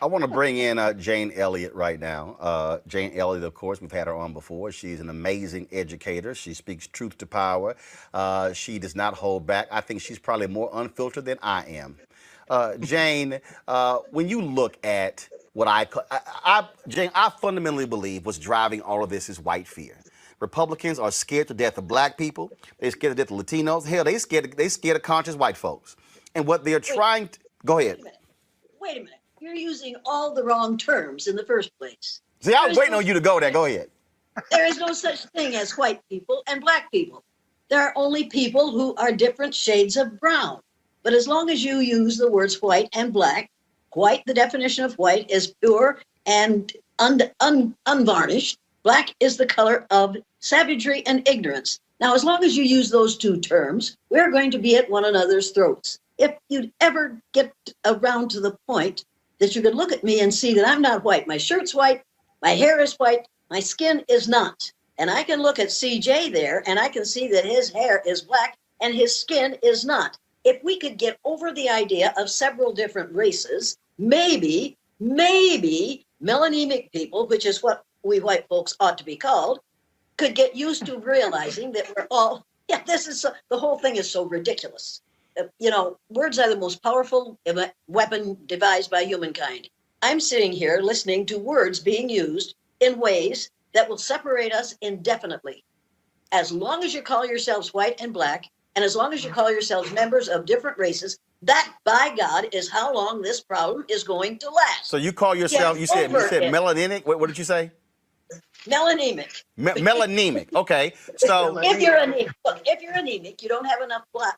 I want to bring in Jane Elliott right now. Jane Elliott, of course, we've had her on before. She's an amazing educator. She speaks truth to power. She does not hold back. I think she's probably more unfiltered than I am. Jane, when you look at what Jane, I fundamentally believe what's driving all of this is white fear. Republicans are scared to death of black people. They're scared to death of Latinos. Hell, they scared of conscious white folks. And what they're Wait, trying to go wait ahead. a minute. Wait a minute. You're using all the wrong terms in the first place. See, I was waiting on you to go there. Go ahead. There is no such thing as white people and black people. There are only people who are different shades of brown. But as long as you use the words white and black, white, the definition of white is pure and unvarnished. Black is the color of savagery and ignorance. Now, as long as you use those two terms, we're going to be at one another's throats. If you'd ever get around to the point that you could look at me and see that I'm not white, my shirt's white, my hair is white, my skin is not. And I can look at CJ there and I can see that his hair is black and his skin is not. If we could get over the idea of several different races, maybe melanemic people, which is what we white folks ought to be called, could get used to realizing that we're all, the whole thing is so ridiculous. Words are the most powerful weapon devised by humankind. I'm sitting here listening to words being used in ways that will separate us indefinitely. As long as you call yourselves white and black, and as long as you call yourselves members of different races, that, by God, is how long this problem is going to last. So you call yourself, you said melanemic? What did you say? Melanemic. Melanemic. Okay. So if you're anemic, you don't have enough blood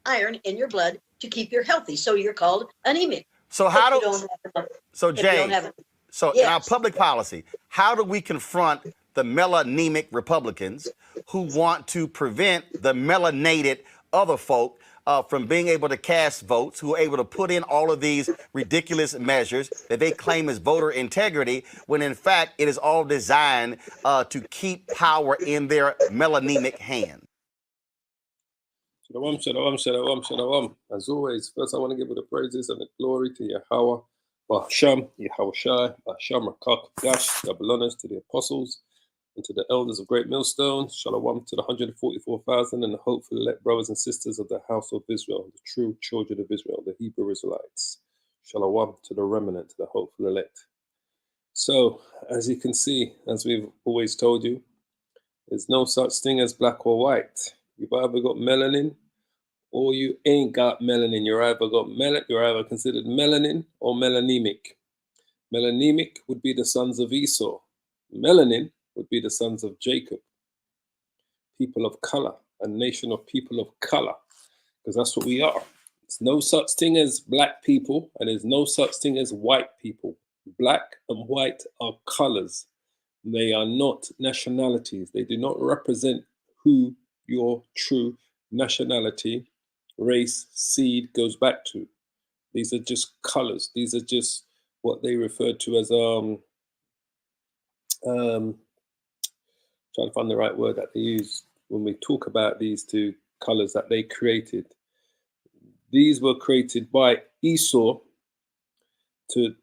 iron in your blood to keep you healthy. So you're called anemic. So Jane, in our public policy, how do we confront the melanemic Republicans who want to prevent the melanated other folk from being able to cast votes, who are able to put in all of these ridiculous measures that they claim is voter integrity, when in fact it is all designed to keep power in their melanemic hands? Shalom, shalom, shalom, shalom. As always, first I want to give all the praises and the glory to Yahweh, Bahasham, Yahushai, Bahasham, Rakak, Dash, double honors to the apostles and to the elders of Great Millstone. Shalom to the 144,000 and the hopeful elect brothers and sisters of the house of Israel, the true children of Israel, the Hebrew Israelites. Shalom to the remnant, to the hopeful elect. So, as you can see, as we've always told you, there's no such thing as black or white. You've either got melanin or you ain't got melanin. You're either considered melanin or melanemic. Melanemic would be the sons of Esau. Melanin would be the sons of Jacob. People of color, a nation of people of color, because that's what we are. There's no such thing as black people, and there's no such thing as white people. Black and white are colors. They are not nationalities. They do not represent who your true nationality, race, seed goes back to. These are just colors. These are just what they refer to as trying to find the right word that they use when we talk about these two colors that they created. These were created by Esau to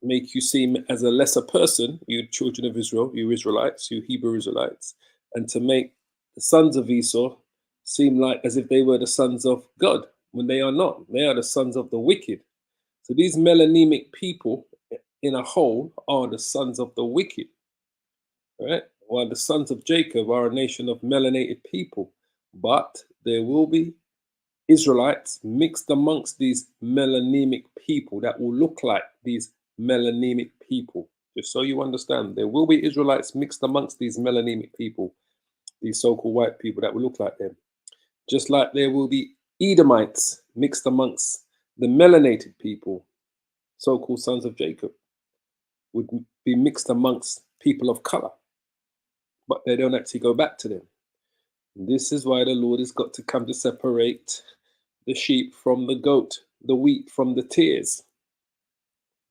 make you seem as a lesser person, you children of Israel, you Israelites, you Hebrew Israelites, and to make the sons of Esau seem like as if they were the sons of God, when they are not. They are the sons of the wicked. So these melanemic people in a whole are the sons of the wicked, right? While the sons of Jacob are a nation of melanated people. But there will be Israelites mixed amongst these melanemic people that will look like these melanemic people. Just so you understand, there will be Israelites mixed amongst these melanemic people, these so-called white people that will look like them. Just like there will be Edomites mixed amongst the melanated people, so-called sons of Jacob, would be mixed amongst people of color, but they don't actually go back to them. And this is why the Lord has got to come to separate the sheep from the goat, the wheat from the tares,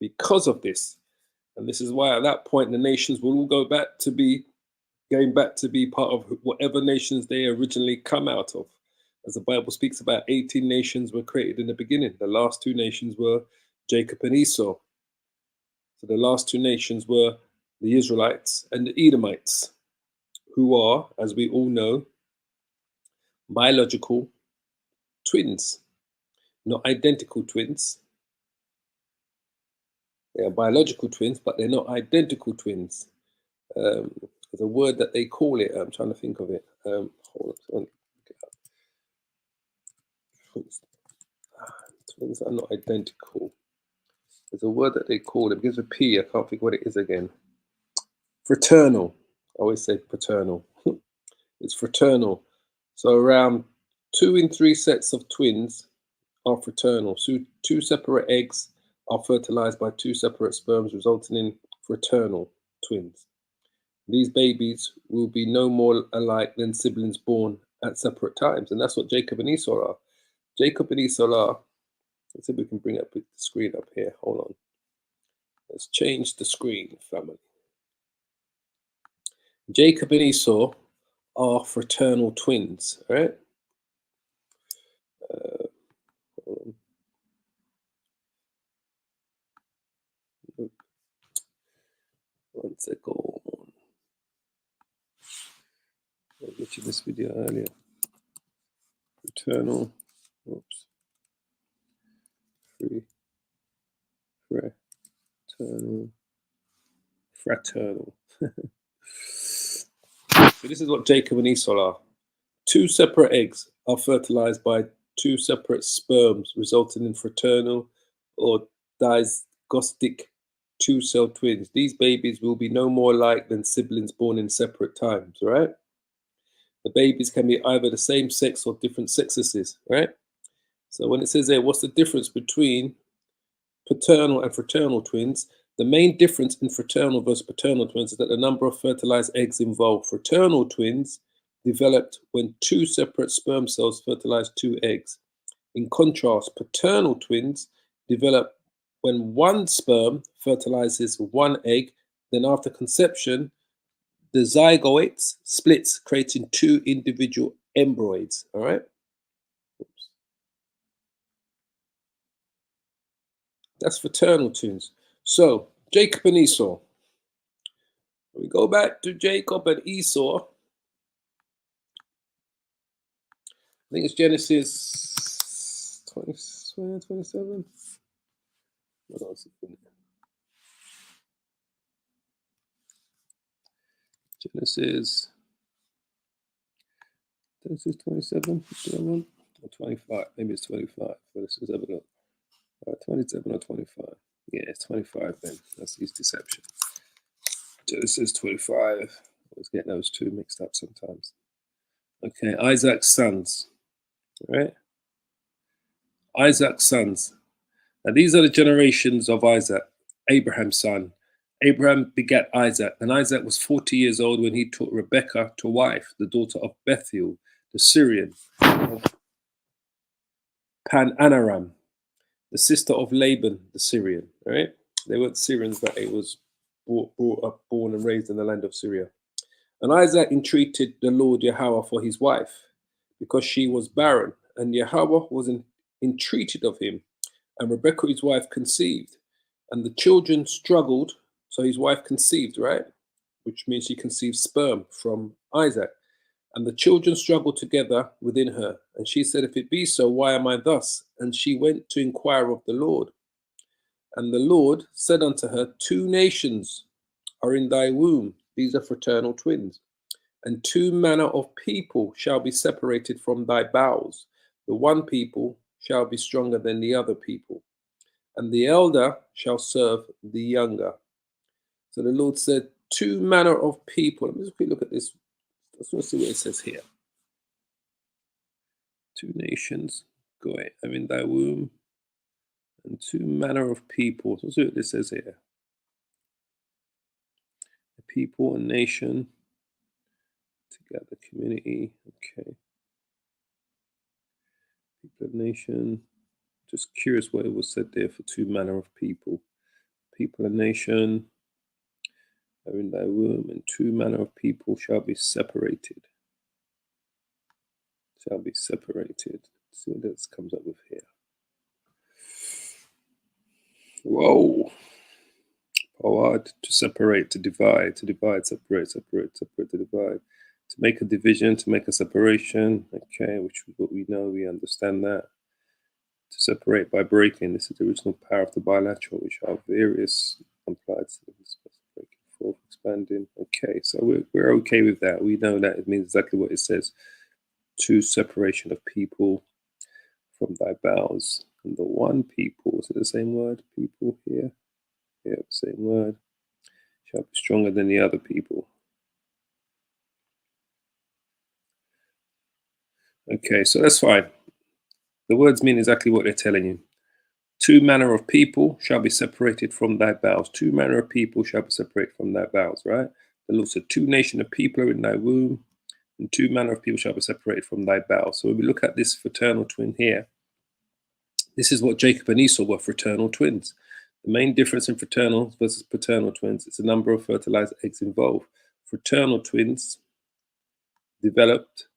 because of this. And this is why at that point the nations will all going back to be part of whatever nations they originally come out of. As the Bible speaks about, 18 nations were created in the beginning. The last two nations were Jacob and Esau. So the last two nations were the Israelites and the Edomites, who are, as we all know, biological twins, not identical twins. They are biological twins, but they're not identical twins. There's a word that they call it. I'm trying to think of it. Hold on. Twins are not identical. There's a word that they call it. It begins with P. I can't think what it is again. Fraternal. I always say paternal. It's fraternal. So around 2 in 3 sets of twins are fraternal. So 2 separate eggs are fertilized by 2 separate sperms, resulting in fraternal twins. These babies will be no more alike than siblings born at separate times. And that's what Jacob and Esau are. Jacob and Esau are, let's see if we can bring up the screen up here. Hold on. Let's change the screen, family. Jacob and Esau are fraternal twins, all right? Hold on. One second. I mentioned this video earlier. Fraternal, oops. Fraternal. So this is what Jacob and Esau are. 2 separate eggs are fertilized by 2 separate sperms, resulting in fraternal or dizygostic 2-cell twins. These babies will be no more alike than siblings born in separate times, right? The babies can be either the same sex or different sexes, right? So when it says there, what's the difference between paternal and fraternal twins? The main difference in fraternal versus paternal twins is that the number of fertilized eggs involved. Fraternal twins developed when 2 separate sperm cells fertilize 2 eggs. In contrast, paternal twins develop when 1 sperm fertilizes 1 egg, then after conception, the zygote splits, creating 2 individual embryos, all right? Oops. That's fraternal twins. So, Jacob and Esau. We go back to Jacob and Esau. I think it's Genesis 27. What else is in there? Genesis 27, or 25. Maybe it's 25. Let's just have a look. 27 or 25. Yeah, it's 25 then. That's his deception. Genesis 25. I always get those two mixed up sometimes. Okay, Isaac's sons. All right? Isaac's sons. Now these are the generations of Isaac, Abraham's son. Abraham begat Isaac, and Isaac was 40 years old when he took Rebekah to wife, the daughter of Bethuel, the Syrian, of Pan-Anaram, the sister of Laban, the Syrian. All right? They weren't Syrians, but it was born and raised in the land of Syria. And Isaac entreated the Lord Yahweh for his wife, because she was barren, and Yahweh was entreated of him. And Rebekah, his wife, conceived, and the children struggled. So his wife conceived, right? Which means she conceived sperm from Isaac. And the children struggled together within her. And she said, if it be so, why am I thus? And she went to inquire of the Lord. And the Lord said unto her, 2 nations are in thy womb. These are fraternal twins. And 2 manner of people shall be separated from thy bowels. The one people shall be stronger than the other people, and the elder shall serve the younger. So the Lord said, 2 manner of people. Let me just quick look at this. I just want to see what it says here. 2 nations go I'm in thy womb, and 2 manner of people. Let's see what this says here. A people, a nation, together, community. Okay. People, a nation. Just curious what it was said there for 2 manner of people. People, a nation are in thy womb, and 2 manner of people shall be separated. Shall be separated. Let's see what this comes up with here. Whoa. Hard to separate, to divide, separate, to divide, to make a division, to make a separation. Okay, which is what we know, we understand that. To separate by breaking, this is the original power of the bilateral, which are various implied breaking, forth, expanding. Okay, so we're okay with that. We know that it means exactly what it says. To separation of people from thy bowels. And the one people, is it the same word? People here? Yeah, same word. Shall be stronger than the other people. Okay, so that's fine. The words mean exactly what they're telling you. Two manner of people shall be separated from thy bowels. Two manner of people shall be separated from thy bowels, right? The Lord said, two nation of people are in thy womb, and two manner of people shall be separated from thy bowels. So when we look at this fraternal twin here, this is what Jacob and Esau were, fraternal twins. The main difference in fraternal versus paternal twins is the number of fertilized eggs involved. Fraternal twins developed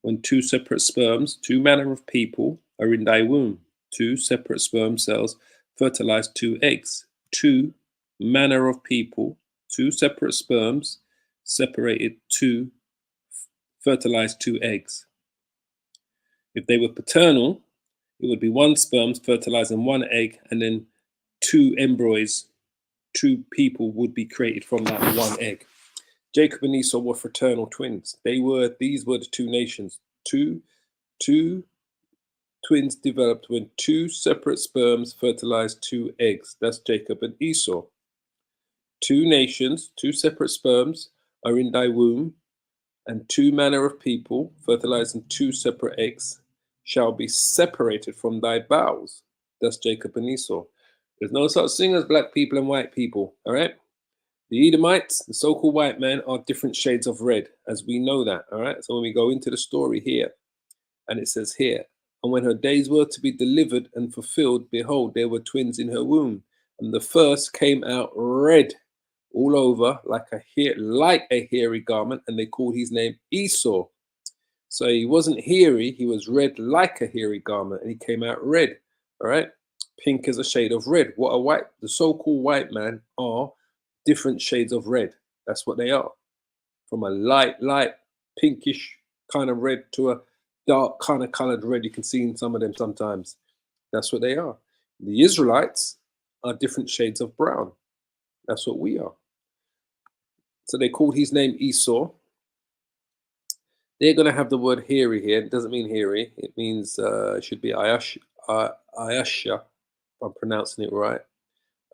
when two separate sperms, two manner of people, are in thy womb. Two separate sperm cells fertilize two eggs. Two manner of people, two separate sperms, separated two, fertilized two eggs. If they were paternal, it would be one sperm fertilizing one egg, and then two embryos, two people would be created from that one egg. Jacob and Esau were fraternal twins. These were the two nations. Two twins developed when two separate sperms fertilized two eggs. That's Jacob and Esau. Two nations, two separate sperms are in thy womb, and two manner of people, fertilizing two separate eggs, shall be separated from thy bowels. That's Jacob and Esau. There's no such thing as black people and white people, all right? The Edomites, the so-called white men, are different shades of red, as we know that, all right? So when we go into the story here, and it says here, and when her days were to be delivered and fulfilled, behold, there were twins in her womb. And the first came out red all over like a hairy garment, and they called his name Esau. So he wasn't hairy, he was red like a hairy garment, and he came out red, all right? Pink is a shade of red. The so-called white man are different shades of red. That's what they are. From a light, pinkish kind of red to a dark kind of colored red. You can see in some of them sometimes. That's what they are. The Israelites are different shades of brown. That's what we are. So they called his name Esau. They're going to have the word hairy here. It doesn't mean hairy. It means, it should be Ayasha, if I'm pronouncing it right,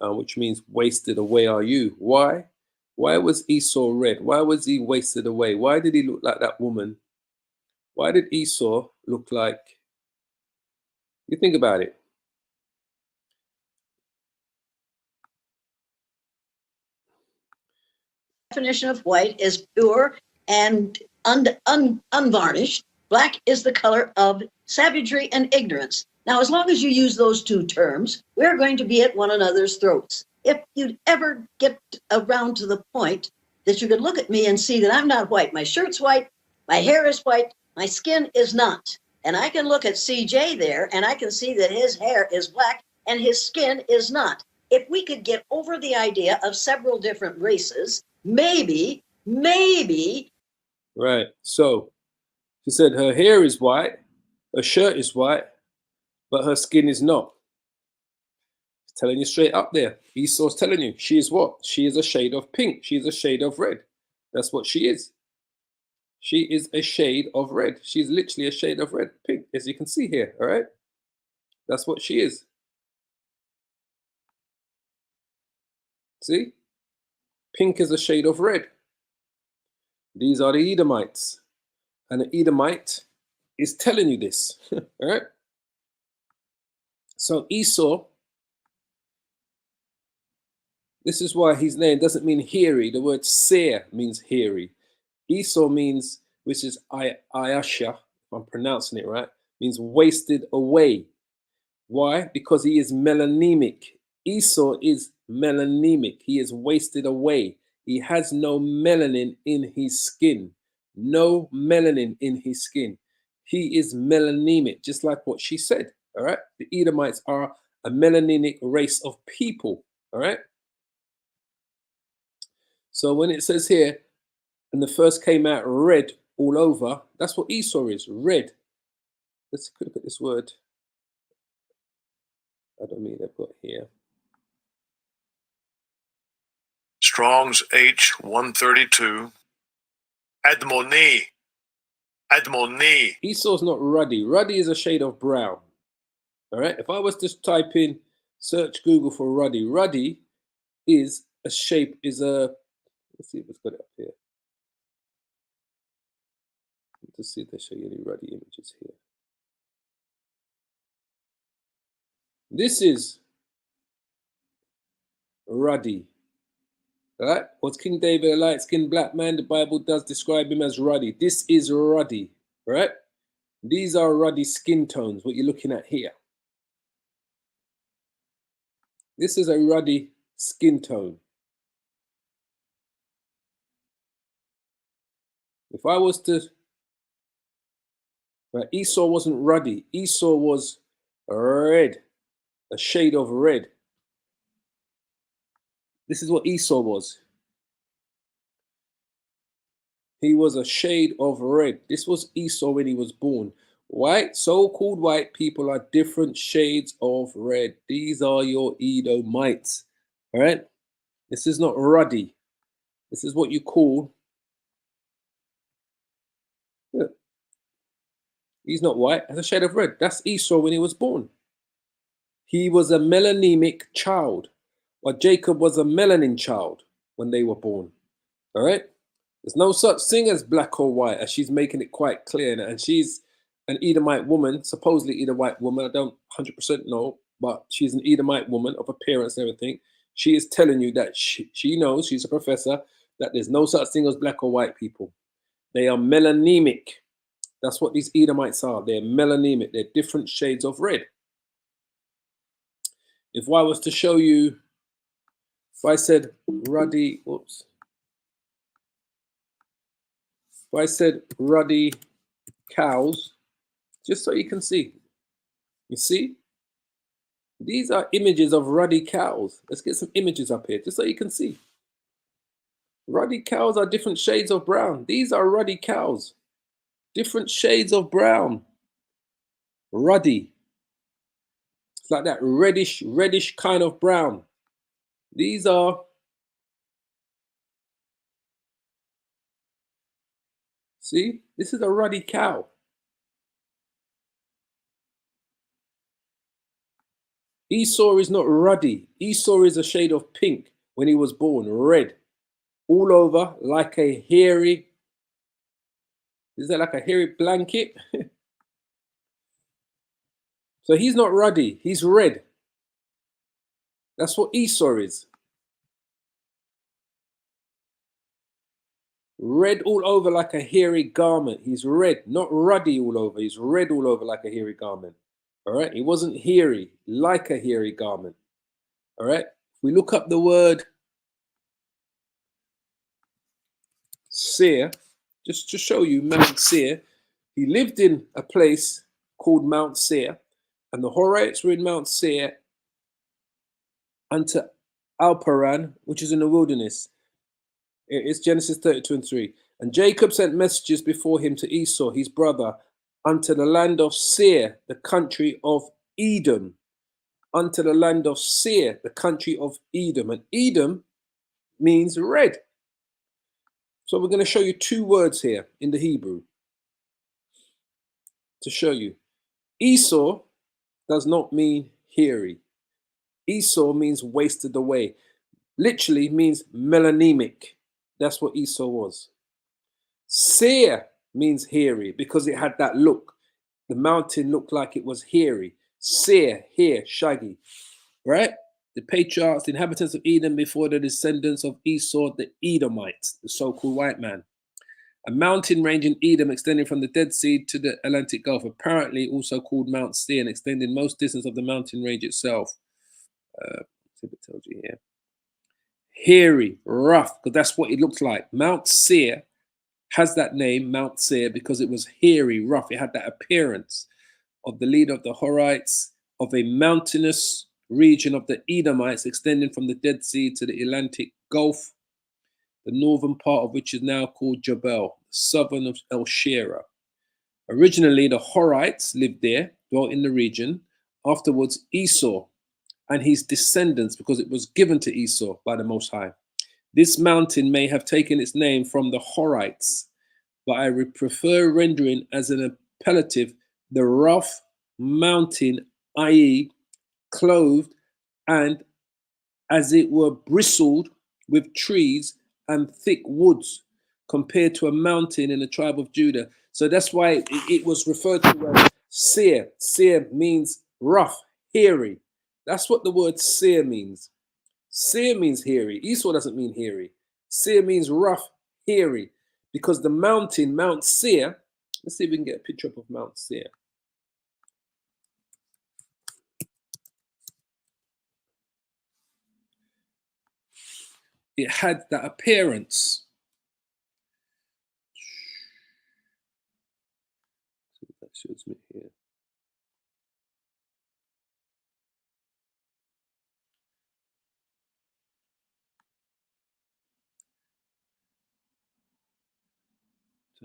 which means wasted away are you. Why? Why was Esau red? Why was he wasted away? Why did he look like that woman? Why did Esau look like, you think about it. Definition of white is pure and unvarnished. Black is the color of savagery and ignorance. Now, as long as you use those two terms, we're going to be at one another's throats. If you'd ever get around to the point that you could look at me and see that I'm not white, my shirt's white, my hair is white, my skin is not. And I can look at CJ there and I can see that his hair is black and his skin is not. If we could get over the idea of several different races, maybe. Right. So she said her hair is white, her shirt is white, but her skin is not. It's telling you straight up there. Esau's telling you she is what? She is a shade of pink. She is a shade of red. That's what she is. She is a shade of red. She's literally a shade of red, pink, as you can see here. All right. That's what she is. See? Pink is a shade of red. These are the Edomites. And the Edomite is telling you this. All right? So Esau, this is why his name doesn't mean hairy. The word seir means hairy. Esau means, which is Ayasha, if I'm pronouncing it right, means wasted away. Why? Because he is melanemic. Esau is melanemic. He is wasted away. He has no melanin in his skin. No melanin in his skin. He is melanemic, just like what she said. All right. The Edomites are a melaninic race of people. All right. So when it says here, and the first came out red all over, that's what Esau is, red. Let's look at this word. I don't mean I've got here. Strong's H132. Admoni. Admoni. Esau's not ruddy. Ruddy is a shade of brown. All right. If I was to type in, search Google for ruddy, ruddy is a shape, is a, let's see if it's got it up here. Let's see if they show you any ruddy images here. This is ruddy. All right. Was King David a light-skinned black man? The Bible does describe him as ruddy. This is ruddy. All right. These are ruddy skin tones, what you're looking at here. This is a ruddy skin tone. If I was to, right, Esau wasn't ruddy. Esau was red, a shade of red. This is what Esau was. He was a shade of red. This was Esau when he was born. White, so-called white people are different shades of red. These are your Edomites. All right? This is not ruddy. This is what you call. Look. He's not white. That's a shade of red. That's Esau when he was born. He was a melanemic child. Or Jacob was a melanin child when they were born. All right? There's no such thing as black or white, as she's making it quite clear. And she's an Edomite woman, supposedly Edomite woman. I don't 100% know, but she's an Edomite woman of appearance and everything. She is telling you that she knows, she's a professor, that there's no such thing as black or white people. They are melanemic. That's what these Edomites are. They're melanemic. They're different shades of red. If I was to show you, if I said ruddy, whoops. If I said ruddy cows, just so you can see. You see? These are images of ruddy cows. Let's get some images up here, just so you can see. Ruddy cows are different shades of brown. These are ruddy cows. Different shades of brown. Ruddy. It's like that reddish kind of brown. These are, see, this is a ruddy cow. Esau is not ruddy. Esau is a shade of pink when he was born, red, all over like a hairy, is that like a hairy blanket? So he's not ruddy, he's red. That's what Esau is. Red all over like a hairy garment. He's red, not ruddy all over. He's red all over like a hairy garment. All right, he wasn't hairy, like a hairy garment. All right, if we look up the word Seir, just to show you Mount Seir, he lived in a place called Mount Seir, and the Horites were in Mount Seir unto Alparan, which is in the wilderness. It's Genesis 32:3. And Jacob sent messages before him to Esau, his brother, unto the land of Seir, the country of Edom. Unto the land of Seir, the country of Edom. And Edom means red. So we're going to show you two words here in the Hebrew to show you. Esau does not mean hairy. Esau means wasted away. Literally means melanemic. That's what Esau was. Seir means hairy because it had that look. The mountain looked like it was hairy. Seir, hair, shaggy. Right? The patriarchs, the inhabitants of Edom before the descendants of Esau, the Edomites, the so-called white man. A mountain range in Edom extending from the Dead Sea to the Atlantic Gulf, apparently also called Mount Seir, and extending most distance of the mountain range itself. See if it tells you here. Hairy, rough, because that's what it looks like. Mount Seir has that name, Mount Seir, because it was hairy, rough. It had that appearance of the leader of the Horites, of a mountainous region of the Edomites, extending from the Dead Sea to the Atlantic Gulf, the northern part of which is now called Jabal, southern of El Shira. Originally, the Horites lived there, dwelt in the region. Afterwards, Esau and his descendants, because it was given to Esau by the Most High. This mountain may have taken its name from the Horites, but I would prefer rendering as an appellative the rough mountain, i.e., clothed and as it were bristled with trees and thick woods, compared to a mountain in the tribe of Judah. So that's why it was referred to as seir. Seir means rough, hairy. That's what the word seir means. Seir means hairy. Esau doesn't mean hairy. Seir means rough, hairy, because the mountain, Mount Seir, let's see if we can get a picture up of Mount Seir. It had that appearance. So that shows me here.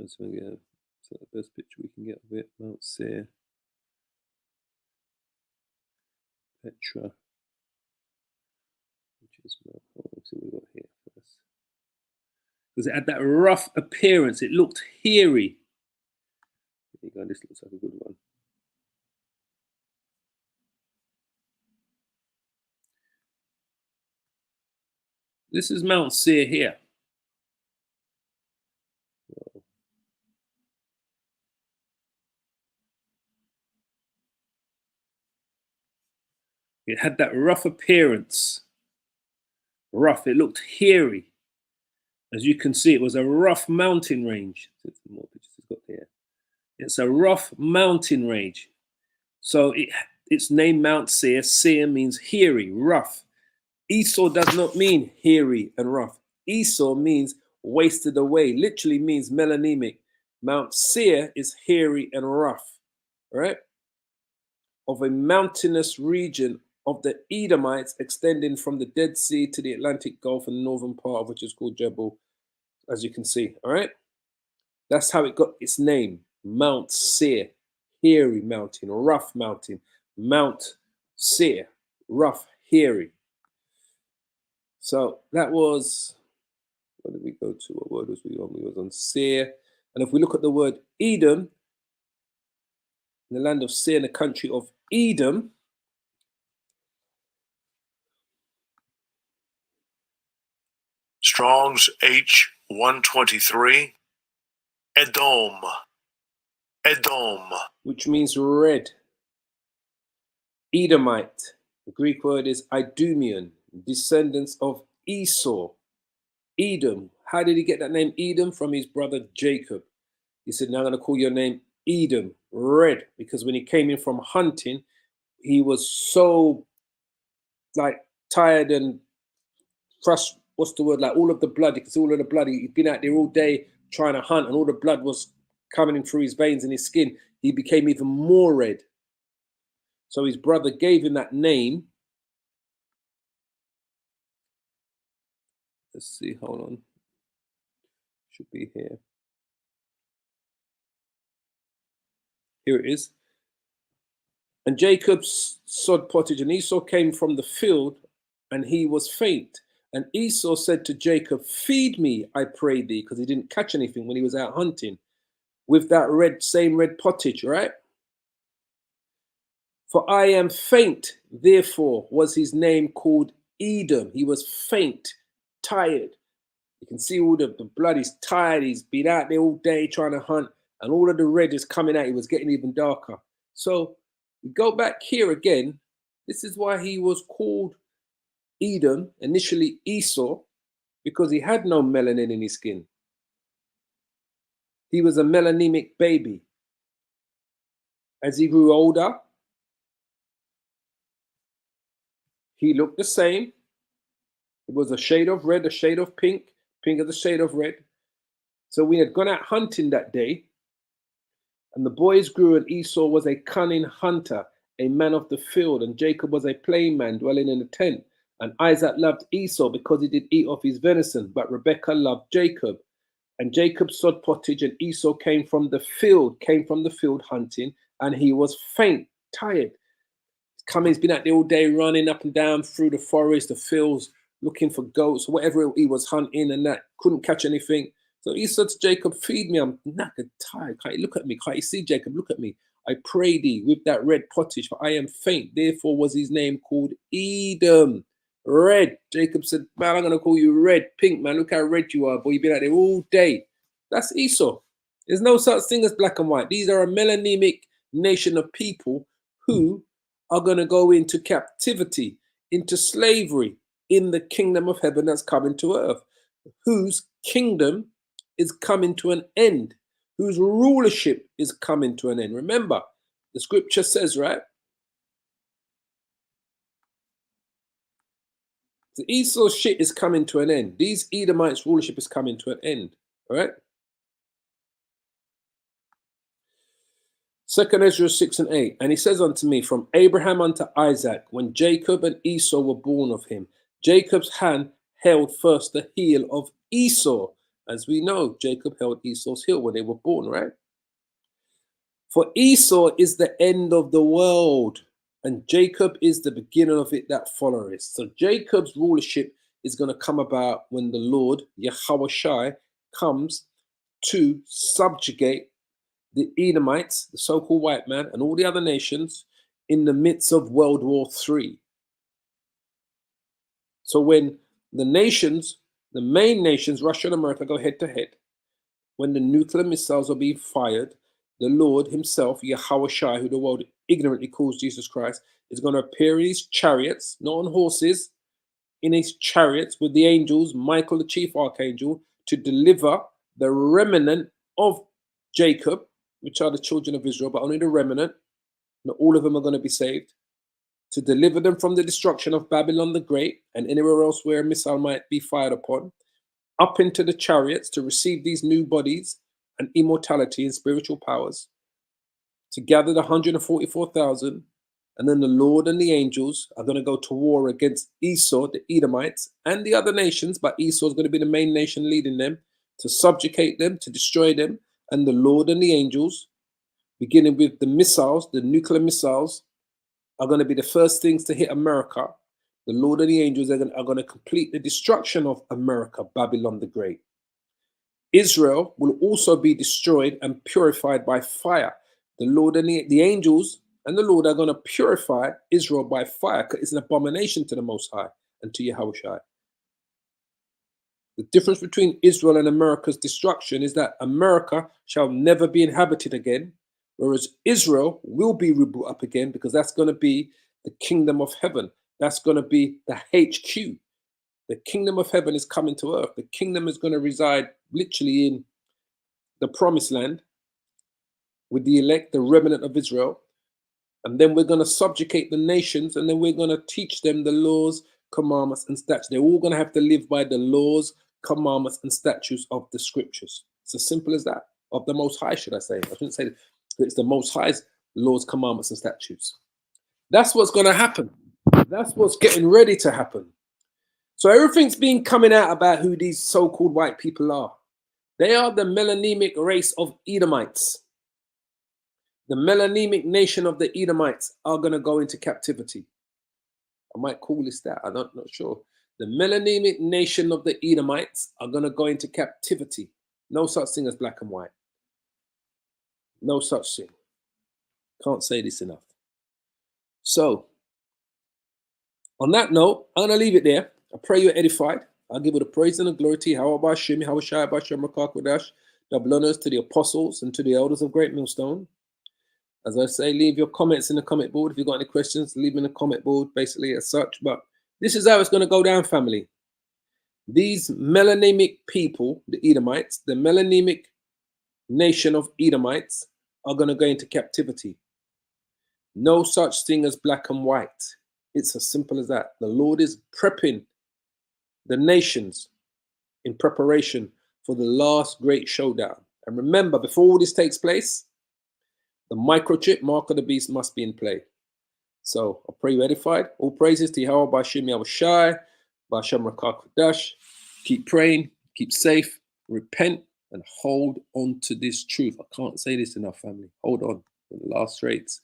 So again, so the best picture we can get of it, Mount Seir, Petra, which is Mount. Let's see what we got here first. Because it had that rough appearance. It looked hairy. There you go. This looks like a good one. This is Mount Seir here. It had that rough appearance. Rough. It looked hairy. As you can see, it was a rough mountain range. More pictures it's got there. It's a rough mountain range. So it's named Mount Seir. Seir means hairy, rough. Esau does not mean hairy and rough. Esau means wasted away. Literally means melanemic. Mount Seir is hairy and rough. All right? Of a mountainous region of the Edomites, extending from the Dead Sea to the Atlantic Gulf and the northern part of which is called Jebel, as you can see. All right, that's how it got its name, Mount Seir, hairy mountain, rough mountain, Mount Seir, rough, hairy. So that was, what did we go to? What word was we on? We was on Seir. And if we look at the word Edom, in the land of Seir, in the country of Edom, Strong's H123. Edom. Edom. which means red. Edomite. The Greek word is Idumean, descendants of Esau. Edom. How did he get that name Edom? From his brother Jacob. He said, now I'm going to call your name Edom, red, because when he came in from hunting, he was so like tired and frustrated. What's the word? Like all of the blood, you can see all of the blood. He'd been out there all day trying to hunt, and all the blood was coming in through his veins and his skin. He became even more red. So his brother gave him that name. Let's see, hold on. Should be here. Here it is. And Jacob sod pottage, and Esau came from the field, and he was faint. And Esau said to Jacob, feed me, I pray thee, because he didn't catch anything when he was out hunting, with that same red pottage, right? For I am faint, therefore was his name called Edom. He was faint, tired. You can see all the blood, he's tired, he's been out there all day trying to hunt, and all of the red is coming out, he was getting even darker. So we go back here again. This is why he was called Edom, initially Esau, because he had no melanin in his skin. He was a melanemic baby. As he grew older, he looked the same. It was a shade of red, a shade of pink, pink is a shade of red. So we had gone out hunting that day, and the boys grew, and Esau was a cunning hunter, a man of the field, and Jacob was a plain man dwelling in a tent. And Isaac loved Esau because he did eat of his venison, but Rebekah loved Jacob. And Jacob sowed pottage, and Esau came from the field hunting, and he was faint, tired. He's been out there all day running up and down through the forest, the fields, looking for goats, whatever he was hunting, and that couldn't catch anything. So he said to Jacob, feed me, I'm knackered, tired. Can't you look at me? Can't you see, Jacob? Look at me. I pray thee with that red pottage, for I am faint. Therefore was his name called Edom. Red. Jacob said, man, I'm going to call you red, pink, man. Look how red you are, boy. You've been out there all day. That's Esau. There's no such thing as black and white. These are a melanemic nation of people who are going to go into captivity, into slavery in the kingdom of heaven that's coming to earth, whose kingdom is coming to an end, whose rulership is coming to an end. Remember, the scripture says, right? The Esau's shit is coming to an end. These Edomites' rulership is coming to an end. All right? 2 Ezra 6 and 8. And he says unto me, from Abraham unto Isaac, when Jacob and Esau were born of him, Jacob's hand held first the heel of Esau. As we know, Jacob held Esau's heel when they were born, right? For Esau is the end of the world, and Jacob is the beginning of it that followeth. So Jacob's rulership is going to come about when the Lord, Yahweh, comes to subjugate the Edomites, the so-called white man, and all the other nations in the midst of World War III. So when the nations, the main nations, Russia and America, go head to head, when the nuclear missiles are being fired, the Lord himself, Yahweh, who the world ignorantly calls Jesus Christ, is going to appear in his chariots, not on horses, in his chariots with the angels, Michael, the chief archangel, to deliver the remnant of Jacob, which are the children of Israel, but only the remnant. Not all of them are going to be saved. To deliver them from the destruction of Babylon the Great and anywhere else where a missile might be fired upon, up into the chariots to receive these new bodies and immortality and spiritual powers, to gather the 144,000, and then the Lord and the angels are going to go to war against Esau, the Edomites, and the other nations, but Esau is going to be the main nation leading them, to subjugate them, to destroy them, and the Lord and the angels, beginning with the missiles, the nuclear missiles, are going to be the first things to hit America. The Lord and the angels are going to complete the destruction of America, Babylon the Great. Israel will also be destroyed and purified by fire. The Lord and the angels and the Lord are going to purify Israel by fire, because it's an abomination to the Most High and to Yahushua. The difference between Israel and America's destruction is that America shall never be inhabited again, whereas Israel will be rebuilt up again, because that's going to be the kingdom of heaven. That's going to be the HQ. The kingdom of heaven is coming to earth. The kingdom is going to reside literally in the promised land with the elect, the remnant of Israel. And then we're going to subjugate the nations, and then we're going to teach them the laws, commandments, and statutes. They're all going to have to live by the laws, commandments, and statutes of the scriptures. It's as simple as that. Of the Most High, should I say. I shouldn't say that. It's the Most High's laws, commandments, and statutes. That's what's going to happen. That's what's getting ready to happen. So everything's been coming out about who these so-called white people are. They are the melanemic race of Edomites. The melanemic nation of the Edomites are going to go into captivity. I might call this that. I'm not sure. The melanemic nation of the Edomites are going to go into captivity. No such thing as black and white. No such thing. Can't say this enough. So, on that note, I'm going to leave it there. I pray you're edified. I'll give you the praise and the glory to Yahweh Hashem, Yahweh Shai Bashem Rakakwadash, double honors to the apostles and to the elders of Great Millstone. As I say, leave your comments in the comment board. If you've got any questions, leave them in the comment board, basically as such. But this is how it's going to go down, family. These melanemic people, the Edomites, the melanemic nation of Edomites, are going to go into captivity. No such thing as black and white. It's as simple as that. The Lord is prepping the nations in preparation for the last great showdown. And remember, before all this takes place, the microchip, mark of the beast, must be in play. So I pray you edified. All praises to Yahweh Bashim Yahushai, Basham Rakak Dash. Keep praying, keep safe, repent, and hold on to this truth. I can't say this enough, family. Hold on. The last rates.